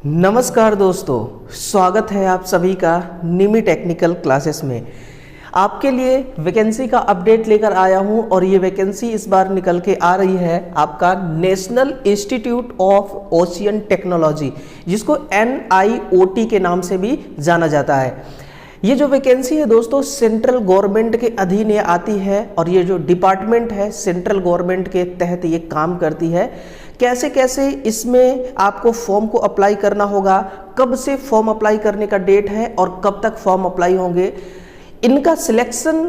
नमस्कार दोस्तों, स्वागत है आप सभी का निमी टेक्निकल क्लासेस में। आपके लिए वैकेंसी का अपडेट लेकर आया हूं और ये वैकेंसी इस बार निकल के आ रही है आपका national institute of ocean technology, जिसको NIOT के नाम से भी जाना जाता है। ये जो वैकेंसी है दोस्तों सेंट्रल गवर्नमेंट के अधीन ये आती है और ये जो डिपार्टमेंट है सेंट्रल गवर्नमेंट के तहत ये काम करती है। कैसे कैसे इसमें आपको फॉर्म को अप्लाई करना होगा, कब से फॉर्म अप्लाई करने का डेट है और कब तक फॉर्म अप्लाई होंगे। इनका सिलेक्शन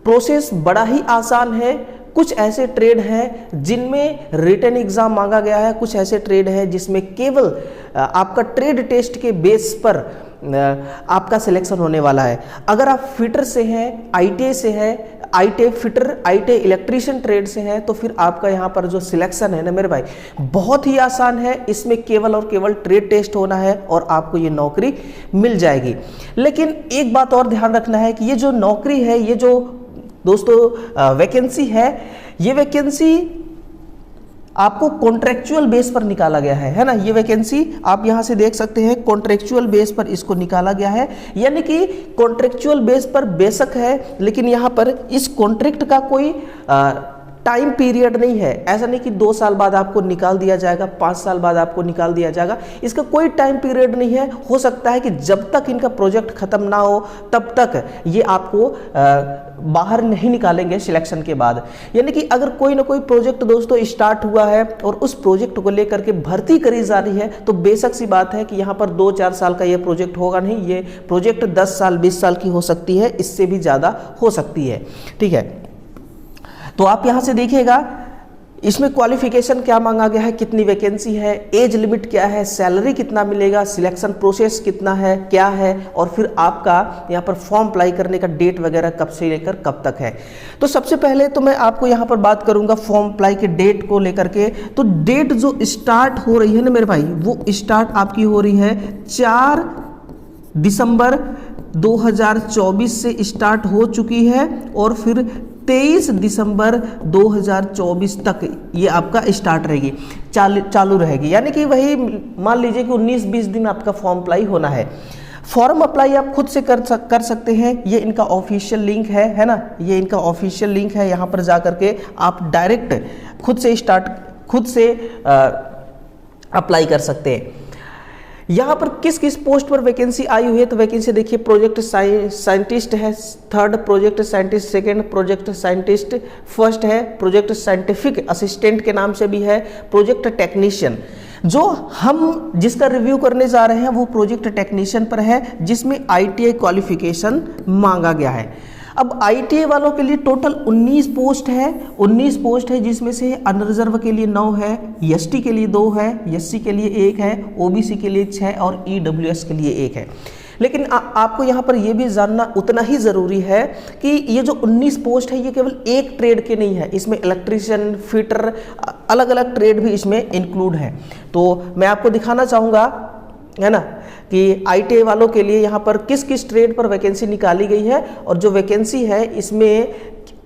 प्रोसेस बड़ा ही आसान है। कुछ ऐसे ट्रेड हैं जिनमें रिटन एग्जाम मांगा गया है, कुछ ऐसे ट्रेड हैं जिसमें केवल आपका ट्रेड टेस्ट के बेस पर आपका सिलेक्शन होने वाला है। अगर आप फिटर से हैं, ITA से हैं, ITA fitter, ITA electrician trade से हैं, तो फिर आपका यहाँ पर जो सिलेक्शन है ना मेरे भाई बहुत ही आसान है। इसमें केवल और केवल ट्रेड टेस्ट होना है और आपको ये नौकरी मिल जाएगी। लेकिन एक बात और ध्यान रखना है कि ये जो नौकरी है, ये जो दोस्तों वैकेंसी है, ये वैकेंसी आपको कॉन्ट्रेक्चुअल बेस पर निकाला गया है ना। ये वैकेंसी आप यहां से देख सकते हैं, कॉन्ट्रेक्चुअल बेस पर इसको निकाला गया है। यानी कि कॉन्ट्रेक्चुअल बेस पर बेशक है, लेकिन यहां पर इस कॉन्ट्रैक्ट का कोई टाइम पीरियड नहीं है। ऐसा नहीं कि 2 साल बाद आपको निकाल दिया जाएगा, 5 साल बाद आपको निकाल दिया जाएगा। इसका कोई टाइम पीरियड नहीं है। हो सकता है कि जब तक इनका प्रोजेक्ट खत्म ना हो तब तक ये आपको बाहर नहीं निकालेंगे सिलेक्शन के बाद। यानी कि अगर कोई ना कोई प्रोजेक्ट दोस्तों स्टार्ट हुआ है और उस प्रोजेक्ट को लेकर के भर्ती करी जा रही है, तो बेशक सी बात है कि यहाँ पर 2-4 साल का ये प्रोजेक्ट होगा नहीं। ये प्रोजेक्ट 10 साल 20 साल की हो सकती है, इससे भी ज़्यादा हो सकती है। ठीक है, तो आप यहां से देखिएगा इसमें क्वालिफिकेशन क्या मांगा गया है, कितनी वैकेंसी है, एज लिमिट क्या है, सैलरी कितना मिलेगा, सिलेक्शन प्रोसेस कितना है, क्या है, और फिर आपका यहाँ पर फॉर्म अप्लाई करने का डेट वगैरह कब से लेकर कब तक है। तो सबसे पहले तो मैं आपको यहाँ पर बात करूँगा फॉर्म अप्लाई के डेट को लेकर के। तो डेट जो स्टार्ट हो रही है ना मेरे भाई, वो स्टार्ट आपकी हो रही है 4 दिसंबर 2024 से स्टार्ट हो चुकी है और फिर 23 दिसंबर 2024 तक ये आपका स्टार्ट रहेगी, चालू रहेगी। यानी कि वही मान लीजिए कि 19-20 दिन आपका फॉर्म अप्लाई होना है। फॉर्म अप्लाई आप खुद से कर सकते हैं। ये इनका ऑफिशियल लिंक है ना, ये इनका ऑफिशियल लिंक है। यहाँ पर जा करके आप डायरेक्ट खुद से अप्लाई कर सकते हैं। यहाँ पर किस किस पोस्ट पर वैकेंसी आई हुई है, तो वैकेंसी देखिए प्रोजेक्ट साइंटिस्ट है 3rd, project scientist 2nd, project scientist 1st है, प्रोजेक्ट साइंटिफिक असिस्टेंट के नाम से भी है, प्रोजेक्ट टेक्नीशियन। जो हम जिसका रिव्यू करने जा रहे हैं वो प्रोजेक्ट टेक्नीशियन पर है, जिसमें ITA क्वालिफिकेशन मांगा गया है। अब ITA वालों के लिए टोटल 19 पोस्ट है, जिसमें से अनरिजर्व के लिए 9 है, ST के लिए 2 है, SC के लिए 1 है, OBC के लिए 6 और EWS के लिए 1 है। लेकिन आपको यहाँ पर यह भी जानना उतना ही ज़रूरी है कि ये जो 19 पोस्ट है ये केवल एक ट्रेड के नहीं है, इसमें इलेक्ट्रीशियन, फिटर, अलग अलग ट्रेड भी इसमें इंक्लूड है। तो मैं आपको दिखाना चाहूँगा है ना कि ITA वालों के लिए यहाँ पर किस किस ट्रेड पर वैकेंसी निकाली गई है और जो वैकेंसी है इसमें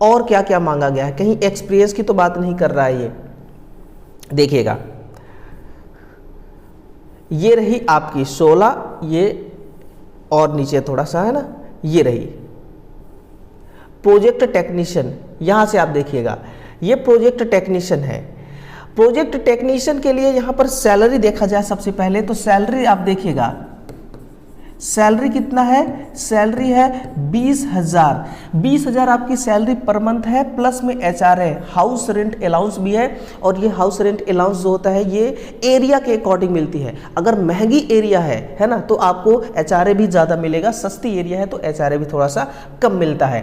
और क्या क्या मांगा गया है। कहीं एक्सपीरियंस की तो बात नहीं कर रहा है। ये देखिएगा, ये रही आपकी 16, ये और नीचे थोड़ा सा है ना, ये रही प्रोजेक्ट टेक्नीशियन। यहां से आप देखिएगा ये प्रोजेक्ट टेक्नीशियन है। प्रोजेक्ट टेक्नीशियन के लिए यहाँ पर सैलरी देखा जाए सबसे पहले, तो सैलरी आप देखिएगा, सैलरी कितना है, सैलरी है 20,000 आपकी सैलरी पर मंथ है, प्लस में HRA हाउस रेंट अलाउंस भी है। और ये हाउस रेंट अलाउंस जो होता है ये एरिया के अकॉर्डिंग मिलती है। अगर महंगी एरिया है ना, तो आपको HRA भी ज़्यादा मिलेगा, सस्ती एरिया है तो HRA भी थोड़ा सा कम मिलता है।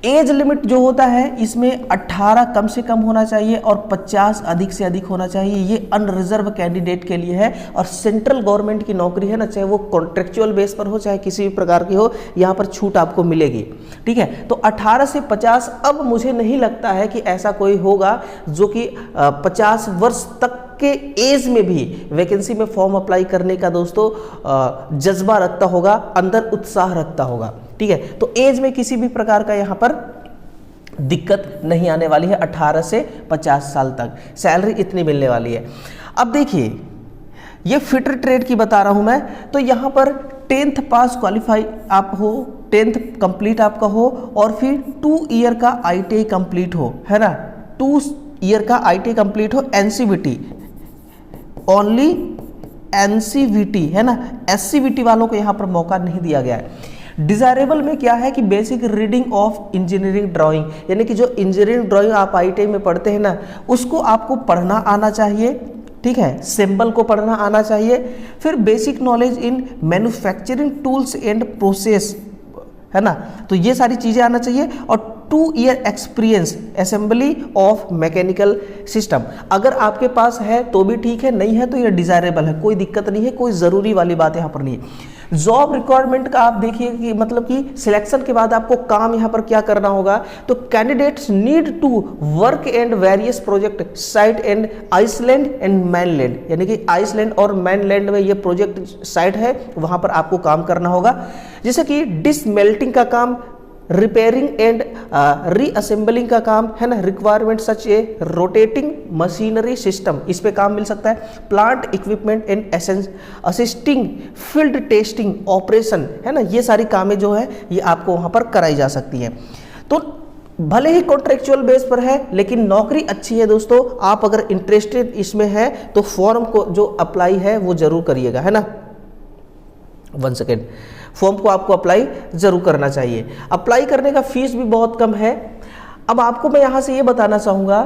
एज लिमिट जो होता है इसमें 18 कम से कम होना चाहिए और 50 अधिक से अधिक होना चाहिए। ये अनरिजर्व कैंडिडेट के लिए है और सेंट्रल गवर्नमेंट की नौकरी है ना, चाहे वो कॉन्ट्रेक्चुअल बेस पर हो चाहे किसी भी प्रकार की हो, यहाँ पर छूट आपको मिलेगी। ठीक है, तो 18 से 50, अब मुझे नहीं लगता है कि ऐसा कोई होगा जो कि 50 वर्ष तक के एज में भी वैकेंसी में फॉर्म अप्लाई करने का दोस्तों जज्बा रखता होगा, अंदर उत्साह रखता होगा। ठीक है, तो एज में किसी भी प्रकार का यहाँ पर दिक्कत नहीं आने वाली है। 18 से 50 साल तक सैलरी इतनी मिलने वाली है। अब देखिए ये फिटर ट्रेड की बता रहा हूँ मैं। तो यहाँ पर 10th पास क्वालिफाई आप हो, 10th कंप्लीट आपका हो और फिर 2 ईयर का ITI कंप्लीट हो, है ना, 2 ईयर का ITI कंप्लीट हो, NCVT ओनली, NCVT है ना, SCVT वालों को यहाँ पर मौका नहीं दिया गया है। डिजायरेबल में क्या है कि basic reading of engineering drawing, यानी कि जो इंजीनियरिंग ड्राइंग आप ITI में पढ़ते हैं ना, उसको आपको पढ़ना आना चाहिए, ठीक है, सिंबल को पढ़ना आना चाहिए। फिर basic knowledge in manufacturing tools and process, है ना, तो ये सारी चीज़ें आना चाहिए। और 2 year experience assembly of mechanical system, अगर आपके पास है तो भी ठीक है, नहीं है तो ये डिजायरेबल है, कोई दिक्कत नहीं है, कोई ज़रूरी वाली बात यहाँ पर नहीं है। जॉब रिक्वायरमेंट का आप देखिए कि मतलब कि सिलेक्शन के बाद आपको काम यहाँ पर क्या करना होगा, तो candidates need to work and various project site and island and mainland, यानी कि आइसलैंड और मैनलैंड में ये प्रोजेक्ट साइट है, वहाँ पर आपको काम करना होगा, जैसे कि डिसमेल्टिंग का काम, रिपेयरिंग एंड रीअसेंबलिंग का काम, है ना, रिक्वायरमेंट सच ए रोटेटिंग मशीनरी सिस्टम, इस पे काम मिल सकता है, plant equipment and assisting field testing operation, है ना, ये सारी कामें जो है ये आपको वहाँ पर कराई जा सकती हैं। तो भले ही कॉन्ट्रेक्चुअल बेस पर है लेकिन नौकरी अच्छी है दोस्तों, आप अगर इंटरेस्टेड इसमें है तो फॉर्म को जो अप्लाई है वो जरूर करिएगा, है ना, 1 सेकेंड, फॉर्म को आपको अप्लाई जरूर करना चाहिए। अप्लाई करने का फीस भी बहुत कम है। अब आपको मैं यहाँ से ये बताना चाहूँगा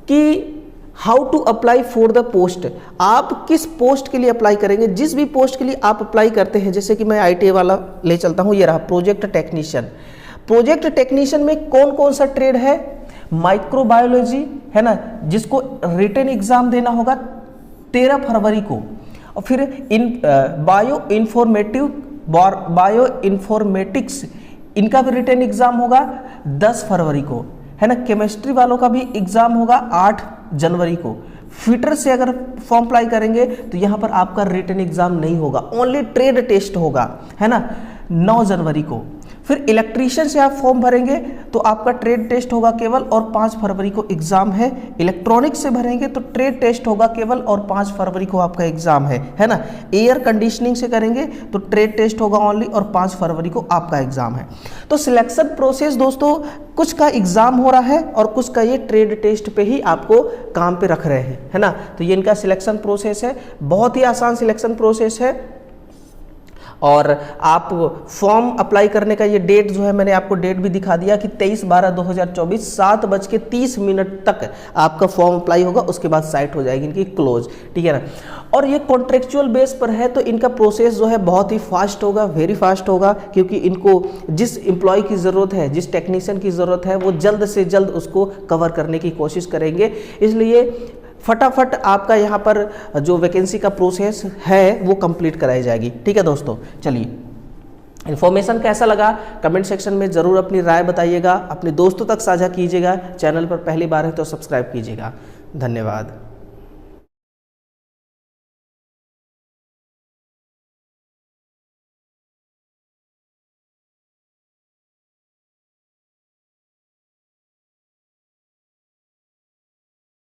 कि how to apply for the post, आप किस पोस्ट के लिए अप्लाई करेंगे। जिस भी पोस्ट के लिए आप अप्लाई करते हैं, जैसे कि मैं ITI वाला ले चलता हूँ, ये रहा प्रोजेक्ट टेक्नीशियन। प्रोजेक्ट टेक्नीशियन में कौन कौन सा ट्रेड है, माइक्रोबायोलॉजी, है ना, जिसको रिटन एग्जाम देना होगा 13 फरवरी को, और फिर बायो इन्फॉर्मेटिक्स इनका भी रिटन एग्जाम होगा 10 फरवरी को, है ना। केमिस्ट्री वालों का भी एग्जाम होगा 8 जनवरी को। फिटर से अगर फॉर्म अप्लाई करेंगे तो यहाँ पर आपका रिटन एग्जाम नहीं होगा, ओनली ट्रेड टेस्ट होगा, है ना, 9 जनवरी को। फिर इलेक्ट्रीशियन से आप फॉर्म भरेंगे तो आपका ट्रेड टेस्ट होगा केवल, और 5 फरवरी को एग्जाम है। इलेक्ट्रॉनिक्स से भरेंगे तो ट्रेड टेस्ट होगा केवल और 5 फरवरी को आपका एग्जाम है ना। एयर कंडीशनिंग से करेंगे तो ट्रेड टेस्ट होगा ओनली और 5 फरवरी को आपका एग्जाम है। तो सिलेक्शन प्रोसेस दोस्तों, कुछ का एग्जाम हो रहा है और कुछ का ये ट्रेड टेस्ट पे ही आपको काम पे रख रहे हैं, है ना। तो ये इनका सिलेक्शन प्रोसेस है, बहुत ही आसान सिलेक्शन प्रोसेस है। और आप फॉर्म अप्लाई करने का ये डेट जो है, मैंने आपको डेट भी दिखा दिया कि 23/12/2024 7:30 तक आपका फॉर्म अप्लाई होगा, उसके बाद साइट हो जाएगी इनकी क्लोज, ठीक है ना। और ये कॉन्ट्रेक्चुअल बेस पर है तो इनका प्रोसेस जो है बहुत ही फास्ट होगा, वेरी फास्ट होगा, क्योंकि इनको जिस एम्प्लॉय की ज़रूरत है, जिस टेक्नीशियन की ज़रूरत है, वो जल्द से जल्द उसको कवर करने की कोशिश करेंगे। इसलिए फटाफट आपका यहाँ पर जो वैकेंसी का प्रोसेस है वो कंप्लीट कराई जाएगी, ठीक है दोस्तों। चलिए, इन्फॉर्मेशन कैसा लगा कमेंट सेक्शन में ज़रूर अपनी राय बताइएगा, अपने दोस्तों तक साझा कीजिएगा, चैनल पर पहली बार है तो सब्सक्राइब कीजिएगा। धन्यवाद।